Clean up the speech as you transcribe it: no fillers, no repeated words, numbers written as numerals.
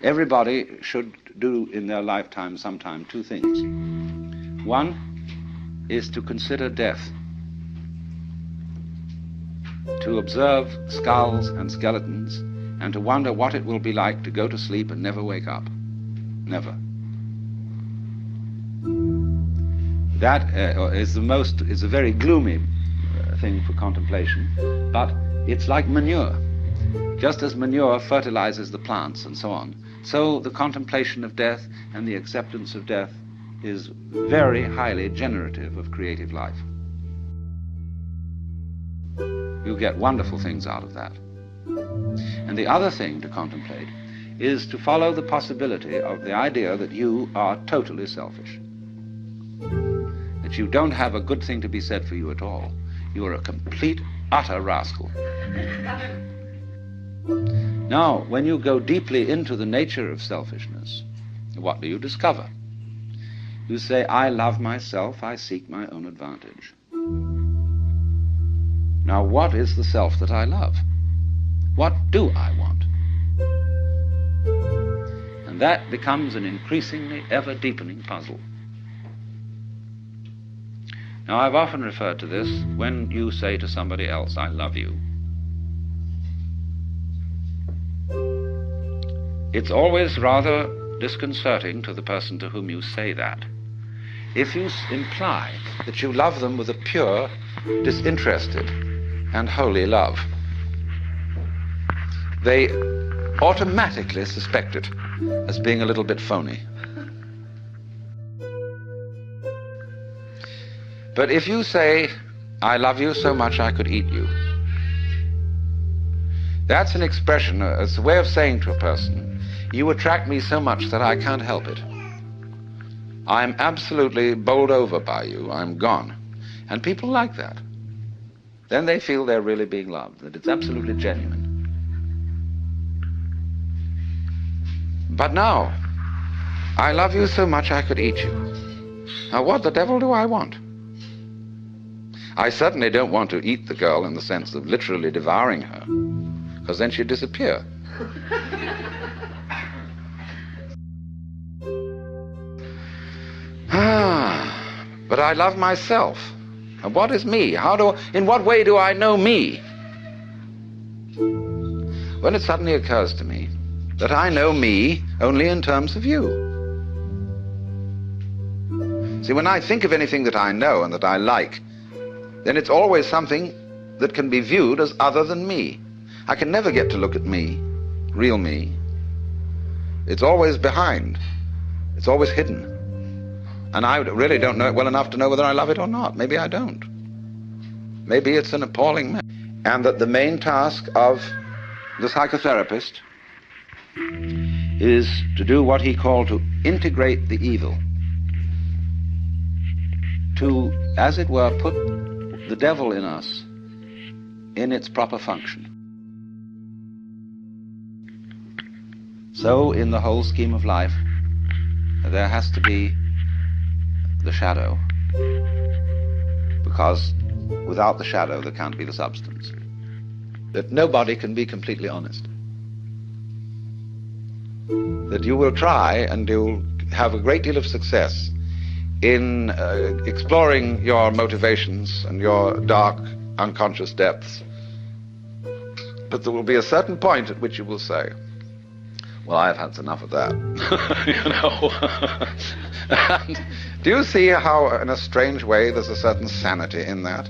Everybody should do in their lifetime sometime two things. One is to consider death, to observe skulls and skeletons, and to wonder what it will be like to go to sleep and never wake up. Never. That is a very gloomy thing for contemplation, but it's like manure. Just as manure fertilizes the plants and so on, so the contemplation of death and the acceptance of death is very highly generative of creative life. You get wonderful things out of that. And the other thing to contemplate is to follow the possibility of the idea that you are totally selfish. That you don't have a good thing to be said for you at all. You are a complete, utter rascal. Now, when you go deeply into the nature of selfishness, what do you discover? You say, I love myself, I seek my own advantage. Now, what is the self that I love? What do I want? And that becomes an increasingly ever-deepening puzzle. Now, I've often referred to this when you say to somebody else, I love you. It's always rather disconcerting to the person to whom you say that if you imply that you love them with a pure, disinterested, and holy love. They automatically suspect it as being a little bit phony. But if you say, I love you so much I could eat you, that's an expression, it's a way of saying to a person, you attract me so much that I can't help it. I'm absolutely bowled over by you. I'm gone. And people like that. Then they feel they're really being loved, that it's absolutely genuine. But now, I love you so much I could eat you. Now what the devil do I want? I certainly don't want to eat the girl in the sense of literally devouring her, because then she'd disappear. But I love myself. And what is me? In what way do I know me? When it suddenly occurs to me that I know me only in terms of you. See, when I think of anything that I know and that I like, then it's always something that can be viewed as other than me. I can never get to look at me, real me. It's always behind. It's always hidden. And I really don't know it well enough to know whether I love it or not. Maybe I don't. Maybe it's an appalling mess. And that the main task of the psychotherapist is to do what he called to integrate the evil. To, as it were, put the devil in us in its proper function. So, in the whole scheme of life, there has to be the shadow, because without the shadow there can't be the substance. That nobody can be completely honest. That you will try and you'll have a great deal of success in exploring your motivations and your dark unconscious depths. But there will be a certain point at which you will say, well, I've had enough of that. You know. And do you see how, in a strange way, there's a certain sanity in that?